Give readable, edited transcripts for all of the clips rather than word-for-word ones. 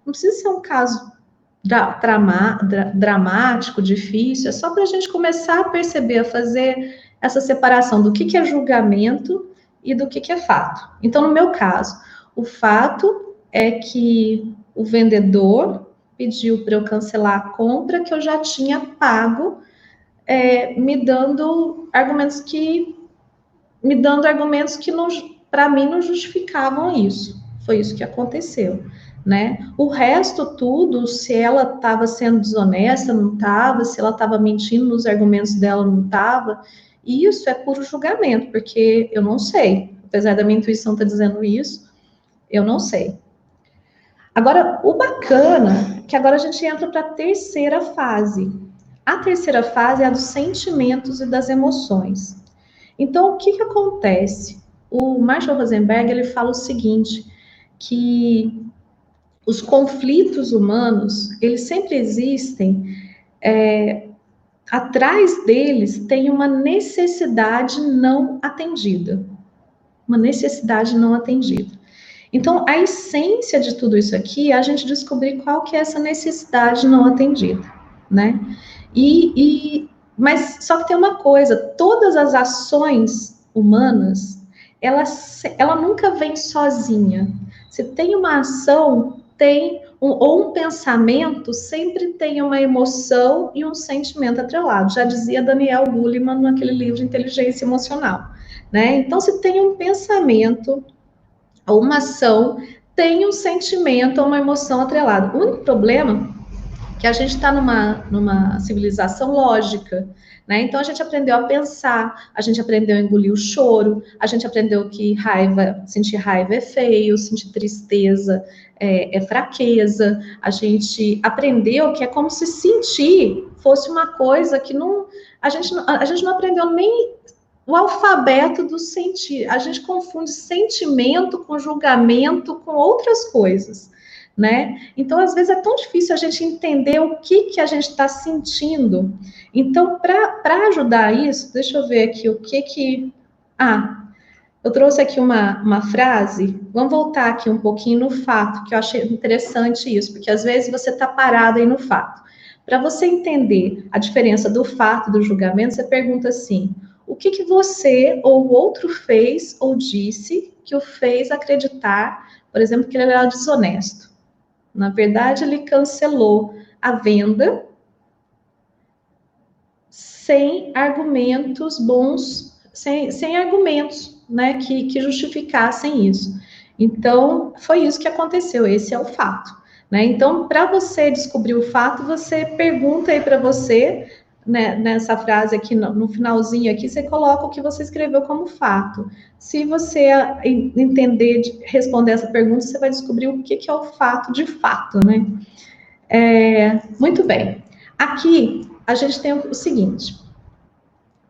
Não precisa ser um caso dramático, difícil, é só para a gente começar a perceber, a fazer essa separação do que é julgamento e do que é fato. Então, no meu caso, o fato é que o vendedor pediu para eu cancelar a compra que eu já tinha pago, me dando argumentos que para mim não justificavam isso. Foi isso que aconteceu, né? O resto tudo, se ela estava sendo desonesta, não estava, se ela estava mentindo nos argumentos dela, não estava, isso é puro julgamento, porque eu não sei. Apesar da minha intuição estar dizendo isso, eu não sei. Agora, o bacana é que agora a gente entra para a terceira fase. A terceira fase é a dos sentimentos e das emoções. Então, o que acontece? O Marshall Rosenberg, ele fala o seguinte, que os conflitos humanos, eles sempre existem, atrás deles tem uma necessidade não atendida. Uma necessidade não atendida. Então, a essência de tudo isso aqui é a gente descobrir qual que é essa necessidade não atendida, né? Mas só que tem uma coisa, todas as ações humanas, ela nunca vem sozinha. Se tem uma ação, tem ou um pensamento, sempre tem uma emoção e um sentimento atrelado. Já dizia Daniel Goleman naquele livro de Inteligência Emocional, né? Então, se tem um pensamento ou uma ação, tem um sentimento ou uma emoção atrelado. O único problema que a gente está numa civilização lógica, né? Então a gente aprendeu a pensar, a gente aprendeu a engolir o choro, a gente aprendeu que sentir raiva é feio, sentir tristeza é fraqueza, a gente aprendeu que é como se sentir fosse uma coisa que a gente não aprendeu nem o alfabeto do sentir. A gente confunde sentimento com julgamento com outras coisas, né? Então, às vezes, é tão difícil a gente entender o que a gente está sentindo. Então, para ajudar isso, deixa eu ver aqui o que... eu trouxe aqui uma frase, vamos voltar aqui um pouquinho no fato, que eu achei interessante isso, porque às vezes você está parado aí no fato. Para você entender a diferença do fato e do julgamento, você pergunta assim, o que você ou o outro fez ou disse que o fez acreditar, por exemplo, que ele era desonesto? Na verdade, ele cancelou a venda sem argumentos bons, sem argumentos, né, que justificassem isso. Então, foi isso que aconteceu, esse é o fato, né? Então, para você descobrir o fato, você pergunta aí para você, né, nessa frase aqui, no finalzinho aqui, você coloca o que você escreveu como fato. Se você entender, responder essa pergunta, você vai descobrir o que é o fato de fato, né? Muito bem. Aqui, a gente tem o seguinte,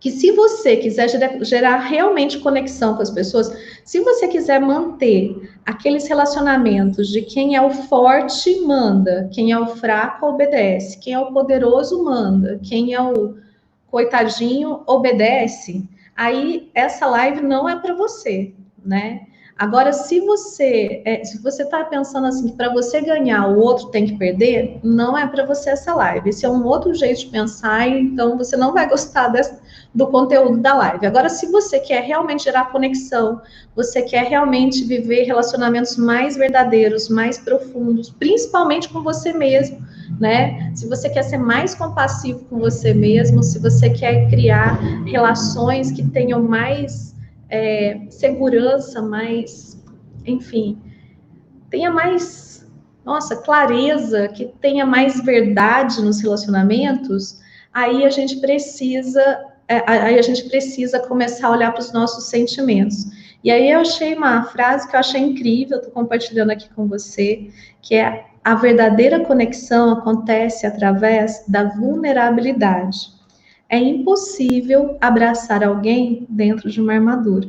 que se você quiser gerar realmente conexão com as pessoas, se você quiser manter aqueles relacionamentos de quem é o forte manda, quem é o fraco obedece, quem é o poderoso manda, quem é o coitadinho obedece, aí essa live não é para você, né? Agora, se você está pensando assim que para você ganhar o outro tem que perder, não é para você essa live. Esse é um outro jeito de pensar, então você não vai gostar do conteúdo da live. Agora, se você quer realmente gerar conexão, você quer realmente viver relacionamentos mais verdadeiros, mais profundos, principalmente com você mesmo, né? Se você quer ser mais compassivo com você mesmo, se você quer criar relações que tenham mais segurança, mais, enfim, tenha mais, clareza, que tenha mais verdade nos relacionamentos, aí a gente precisa começar a olhar para os nossos sentimentos. E aí eu achei uma frase que eu achei incrível, estou compartilhando aqui com você, que é: a verdadeira conexão acontece através da vulnerabilidade. É impossível abraçar alguém dentro de uma armadura.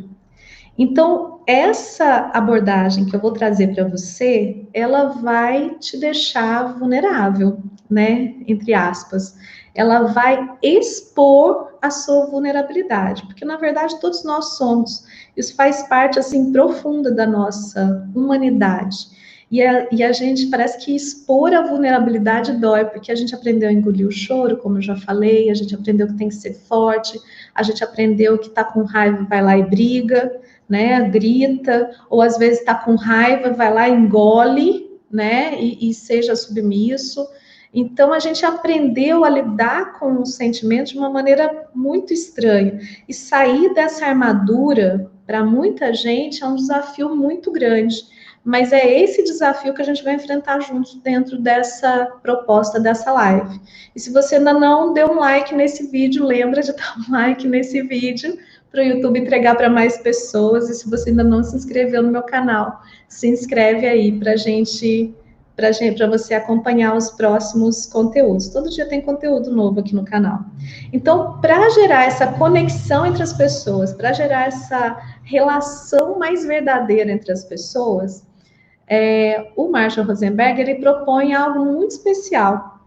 Então, essa abordagem que eu vou trazer para você, ela vai te deixar vulnerável, né? Entre aspas. Ela vai expor a sua vulnerabilidade, porque na verdade todos nós somos. Isso faz parte assim profunda da nossa humanidade. E a gente parece que expor a vulnerabilidade dói, porque a gente aprendeu a engolir o choro, como eu já falei, a gente aprendeu que tem que ser forte, a gente aprendeu que tá com raiva, vai lá e briga, né? Grita, ou às vezes tá com raiva, vai lá e engole, né? E seja submisso. Então a gente aprendeu a lidar com os sentimentos de uma maneira muito estranha. E sair dessa armadura, para muita gente, é um desafio muito grande. Mas é esse desafio que a gente vai enfrentar juntos dentro dessa proposta dessa live. E se você ainda não deu um like nesse vídeo, lembra de dar um like nesse vídeo para o YouTube entregar para mais pessoas. E se você ainda não se inscreveu no meu canal, se inscreve aí para você acompanhar os próximos conteúdos. Todo dia tem conteúdo novo aqui no canal. Então, para gerar essa conexão entre as pessoas, para gerar essa relação mais verdadeira entre as pessoas, o Marshall Rosenberg, ele propõe algo muito especial.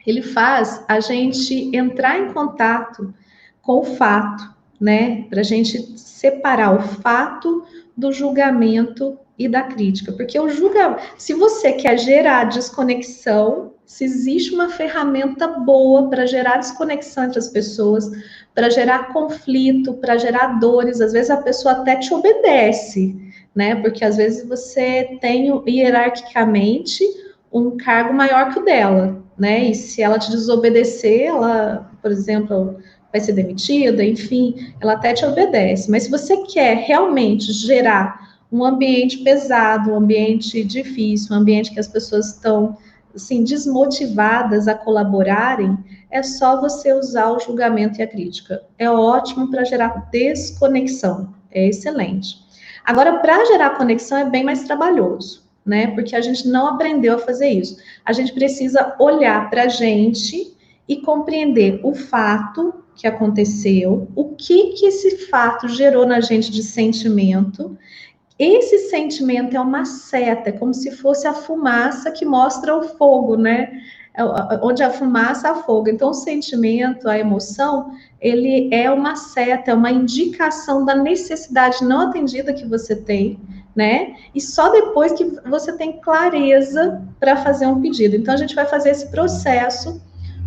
Ele faz a gente entrar em contato com o fato, né? Para a gente separar o fato do julgamento e da crítica. Porque o julgamento, se você quer gerar desconexão, se existe uma ferramenta boa para gerar desconexão entre as pessoas, para gerar conflito, para gerar dores, às vezes a pessoa até te obedece, né? Porque às vezes você tem hierarquicamente um cargo maior que o dela, né? E se ela te desobedecer, ela, por exemplo, vai ser demitida, enfim, ela até te obedece. Mas se você quer realmente gerar um ambiente pesado, um ambiente difícil, um ambiente que as pessoas estão assim desmotivadas a colaborarem, é só você usar o julgamento e a crítica. É ótimo para gerar desconexão, é excelente. Agora, para gerar conexão é bem mais trabalhoso, né? Porque a gente não aprendeu a fazer isso. A gente precisa olhar para a gente e compreender o fato que aconteceu, o que esse fato gerou na gente de sentimento. Esse sentimento é uma seta, é como se fosse a fumaça que mostra o fogo, né? Onde a fumaça há fogo. Então, o sentimento, a emoção, ele é uma seta, é uma indicação da necessidade não atendida que você tem, né? E só depois que você tem clareza para fazer um pedido. Então, a gente vai fazer esse processo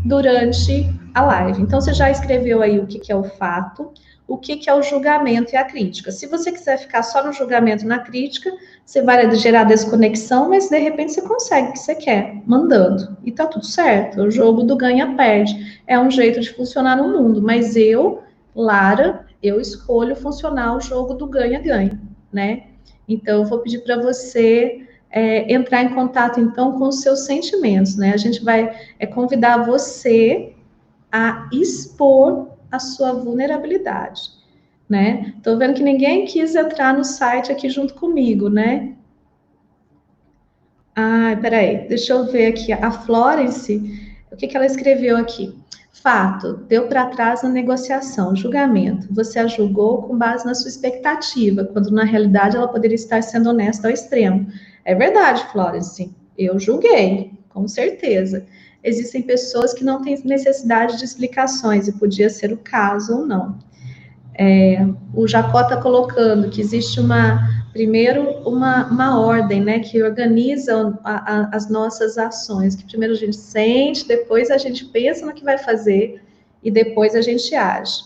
durante a live. Então, você já escreveu aí o que é o fato, o que é o julgamento e a crítica. Se você quiser ficar só no julgamento e na crítica, você vai gerar desconexão, mas de repente você consegue o que você quer, mandando. E tá tudo certo. O jogo do ganha-perde. É um jeito de funcionar no mundo. Mas eu, Lara, eu escolho funcionar o jogo do ganha-ganha, né? Então, eu vou pedir para você entrar em contato, então, com os seus sentimentos, né? A gente vai convidar você a expor a sua vulnerabilidade, né? Tô vendo que ninguém quis entrar no site aqui junto comigo, né? Ah, peraí, deixa eu ver aqui. A Florence, o que ela escreveu aqui? Fato, deu para trás na negociação, julgamento. Você a julgou com base na sua expectativa, quando na realidade ela poderia estar sendo honesta ao extremo. É verdade, Florence, eu julguei, com certeza. Existem pessoas que não têm necessidade de explicações, e podia ser o caso ou não. O Jacó está colocando que existe primeiro uma ordem, né, que organiza as nossas ações, que primeiro a gente sente, depois a gente pensa no que vai fazer e depois a gente age.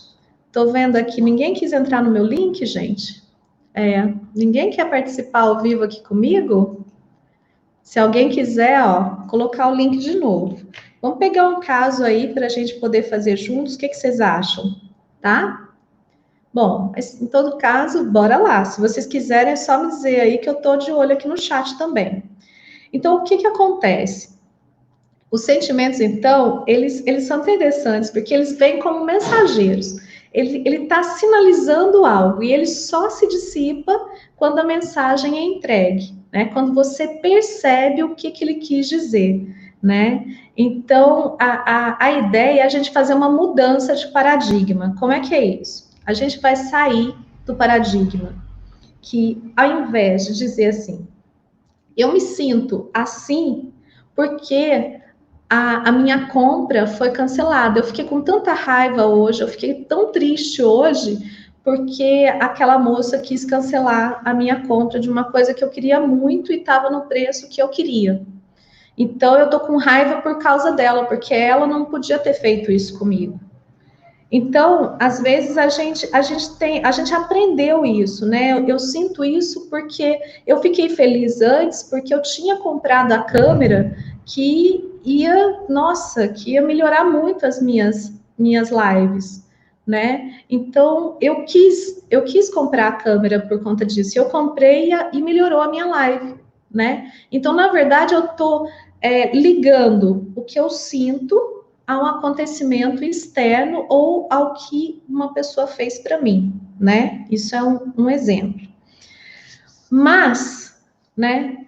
Estou vendo aqui, ninguém quis entrar no meu link, gente? Ninguém quer participar ao vivo aqui comigo? Se alguém quiser, ó, colocar o link de novo. Vamos pegar um caso aí para a gente poder fazer juntos, o que vocês acham? Tá? Bom, mas em todo caso, bora lá. Se vocês quiserem, é só me dizer aí que eu tô de olho aqui no chat também. Então, o que acontece? Os sentimentos, então, eles são interessantes, porque eles vêm como mensageiros. Ele está sinalizando algo, e ele só se dissipa quando a mensagem é entregue, né? Quando você percebe o que ele quis dizer, né? Então, a ideia é a gente fazer uma mudança de paradigma. Como é que é isso? A gente vai sair do paradigma que, ao invés de dizer assim, eu me sinto assim porque a minha compra foi cancelada, eu fiquei com tanta raiva hoje, eu fiquei tão triste hoje, porque aquela moça quis cancelar a minha compra de uma coisa que eu queria muito e estava no preço que eu queria. Então eu tô com raiva por causa dela, porque ela não podia ter feito isso comigo. Então, às vezes a gente aprendeu isso, né? Eu sinto isso porque eu fiquei feliz antes, porque eu tinha comprado a câmera que ia melhorar muito as minhas lives, né? Então, eu quis comprar a câmera por conta disso. Eu comprei e melhorou a minha live, né? Então, na verdade, eu tô ligando o que eu sinto a um acontecimento externo ou ao que uma pessoa fez para mim, né? Isso é um exemplo. Mas, né,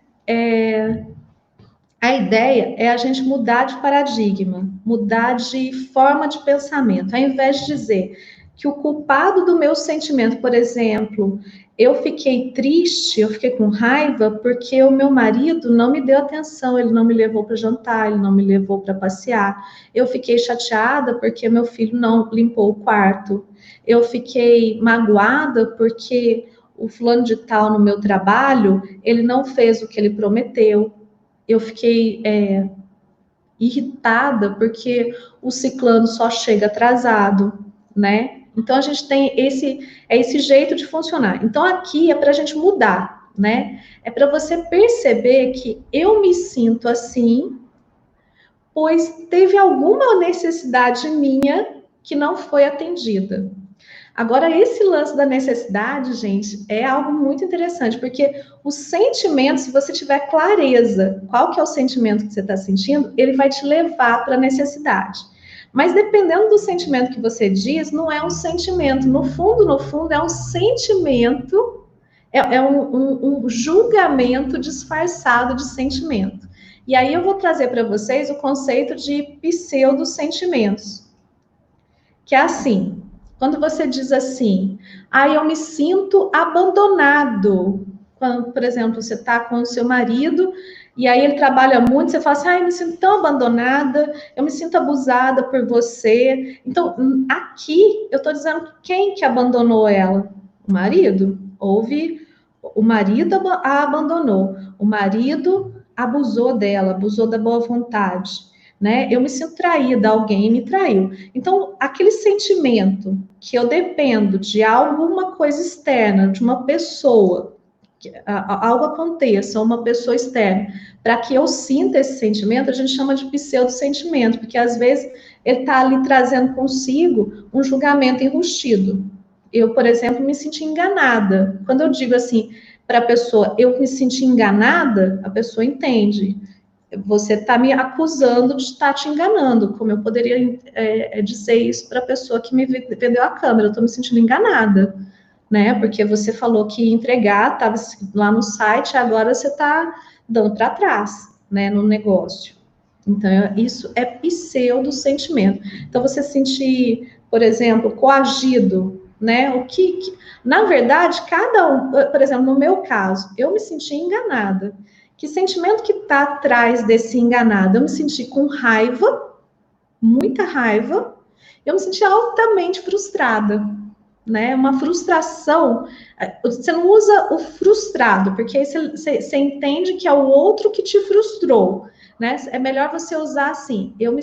a ideia é a gente mudar de paradigma, mudar de forma de pensamento, ao invés de dizer que o culpado do meu sentimento, por exemplo, eu fiquei triste, eu fiquei com raiva porque o meu marido não me deu atenção, ele não me levou para jantar, ele não me levou para passear. Eu fiquei chateada porque meu filho não limpou o quarto. Eu fiquei magoada porque o fulano de tal no meu trabalho, ele não fez o que ele prometeu. Eu fiquei irritada porque o ciclano só chega atrasado, né? Então a gente tem esse jeito de funcionar. Então aqui é para a gente mudar, né? É para você perceber que eu me sinto assim, pois teve alguma necessidade minha que não foi atendida. Agora, esse lance da necessidade, gente, é algo muito interessante, porque o sentimento, se você tiver clareza qual que é o sentimento que você está sentindo, ele vai te levar para a necessidade. Mas dependendo do sentimento que você diz, não é um sentimento. No fundo, é um sentimento, é um julgamento disfarçado de sentimento. E aí eu vou trazer para vocês o conceito de pseudo-sentimentos, que é assim. Quando você diz assim, eu me sinto abandonado. Quando, por exemplo, você está com o seu marido e aí ele trabalha muito, você fala assim, eu me sinto tão abandonada, eu me sinto abusada por você. Então, aqui eu estou dizendo quem que abandonou ela? O marido? O marido a abandonou, o marido abusou dela, abusou da boa vontade. Né? Eu me sinto traída, alguém me traiu. Então, aquele sentimento que eu dependo de alguma coisa externa, de uma pessoa, que algo aconteça, uma pessoa externa, para que eu sinta esse sentimento, a gente chama de pseudo-sentimento, porque às vezes ele está ali trazendo consigo um julgamento enrustido. Eu, por exemplo, me senti enganada. Quando eu digo assim para a pessoa, eu me senti enganada, a pessoa entende. Você está me acusando de estar te enganando, como eu poderia dizer isso para a pessoa que me vendeu a câmera, eu estou me sentindo enganada, né? Porque você falou que ia entregar, estava lá no site, agora você está dando para trás, né, no negócio. Então, isso é pseudo-sentimento. Então, você sentir, por exemplo, coagido, né? Na verdade, cada um, por exemplo, no meu caso, eu me senti enganada. Que sentimento que está atrás desse enganado? Eu me senti com raiva, muita raiva, eu me senti altamente frustrada, né? Uma frustração. Você não usa o frustrado, porque aí você entende que é o outro que te frustrou, né? É melhor você usar assim. Eu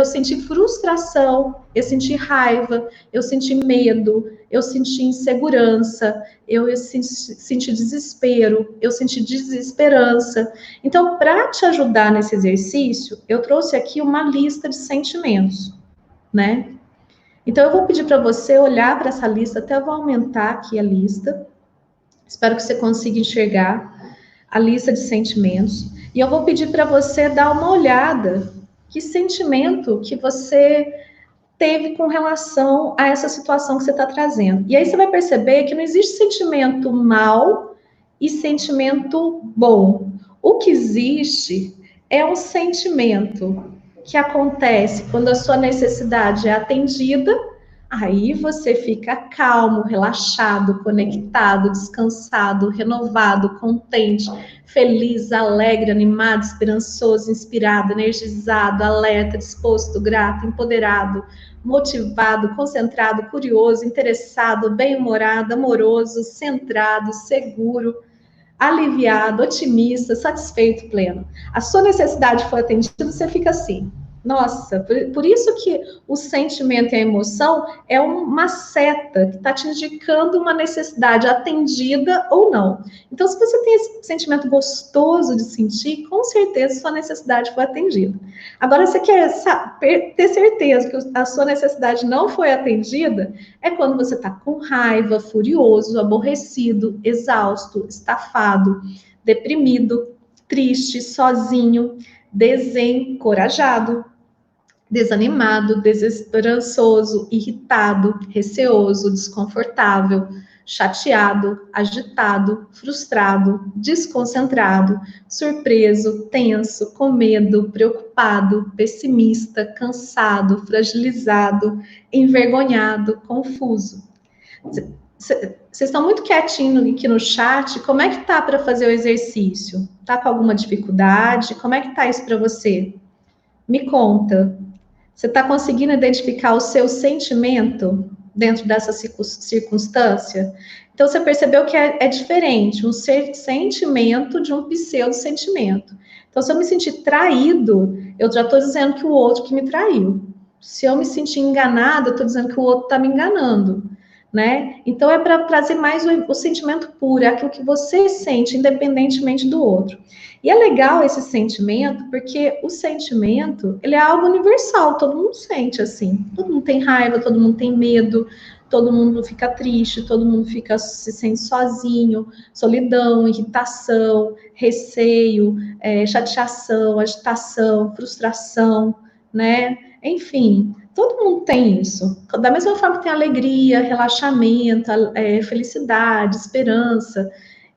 senti frustração, eu senti raiva, eu senti medo, eu senti insegurança, eu senti desespero, eu senti desesperança. Então, para te ajudar nesse exercício, eu trouxe aqui uma lista de sentimentos, né? Então, eu vou pedir para você olhar para essa lista, até vou aumentar aqui a lista. Espero que você consiga enxergar a lista de sentimentos. E eu vou pedir para você dar uma olhada que sentimento que você teve com relação a essa situação que você está trazendo. E aí você vai perceber que não existe sentimento mal e sentimento bom. O que existe é um sentimento que acontece quando a sua necessidade é atendida, Aí você fica calmo, relaxado, conectado, descansado, renovado, contente, feliz, alegre, animado, esperançoso, inspirado, energizado, alerta, disposto, grato, empoderado, motivado, concentrado, curioso, interessado, bem-humorado, amoroso, centrado, seguro, aliviado, otimista, satisfeito, pleno. A sua necessidade foi atendida, você fica assim. Nossa, por isso que o sentimento e a emoção é uma seta que está te indicando uma necessidade atendida ou não. Então, se você tem esse sentimento gostoso de sentir, com certeza sua necessidade foi atendida. Agora, você quer ter certeza que a sua necessidade não foi atendida? É quando você está com raiva, furioso, aborrecido, exausto, estafado, deprimido, triste, sozinho, desencorajado, desanimado, desesperançoso, irritado, receoso, desconfortável, chateado, agitado, frustrado, desconcentrado, surpreso, tenso, com medo, preocupado, pessimista, cansado, fragilizado, envergonhado, confuso. Vocês estão muito quietinhos aqui no chat. Como é que tá para fazer o exercício? Tá com alguma dificuldade? Como é que tá isso para você? Me conta. Você está conseguindo identificar o seu sentimento dentro dessa circunstância? Então, você percebeu que é diferente um sentimento de um pseudo-sentimento. Então, se eu me sentir traído, eu já estou dizendo que o outro que me traiu. Se eu me sentir enganado, eu estou dizendo que o outro está me enganando. Né? Então, é para trazer mais o sentimento puro, é aquilo que você sente, independentemente do outro. E é legal esse sentimento, porque o sentimento, ele é algo universal, todo mundo sente assim. Todo mundo tem raiva, todo mundo tem medo, todo mundo fica triste, todo mundo se sente sozinho, solidão, irritação, receio, chateação, agitação, frustração, né? Enfim, todo mundo tem isso. Da mesma forma que tem alegria, relaxamento, felicidade, esperança.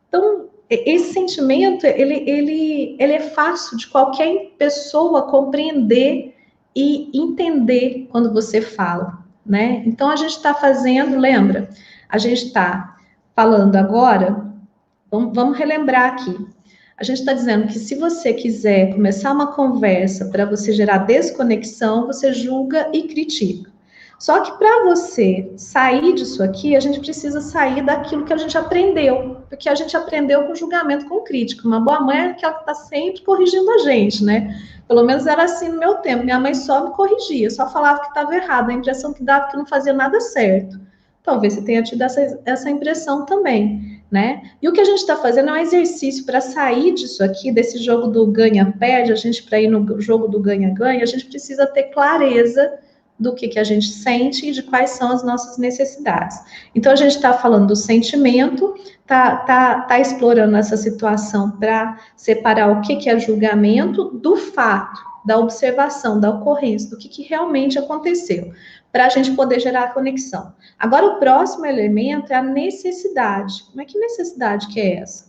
Então, esse sentimento, ele é fácil de qualquer pessoa compreender e entender quando você fala, né? Então, a gente está fazendo, lembra? A gente está falando agora, vamos relembrar aqui. A gente está dizendo que se você quiser começar uma conversa para você gerar desconexão, você julga e critica. Só que para você sair disso aqui, a gente precisa sair daquilo que a gente aprendeu, porque a gente aprendeu com julgamento, com crítica. Uma boa mãe é aquela que está sempre corrigindo a gente, né? Pelo menos era assim no meu tempo. Minha mãe só me corrigia, só falava que estava errado, a impressão que dava que não fazia nada certo. Talvez você tenha tido essa impressão também, né? E o que a gente está fazendo é um exercício para sair disso aqui, desse jogo do ganha-perde, a gente, para ir no jogo do ganha-ganha, a gente precisa ter clareza do que a gente sente e de quais são as nossas necessidades. Então, a gente está falando do sentimento, tá explorando essa situação para separar o que é julgamento do fato, da observação, da ocorrência, do que realmente aconteceu, para a gente poder gerar a conexão. Agora, o próximo elemento é a necessidade. Mas que necessidade que é essa?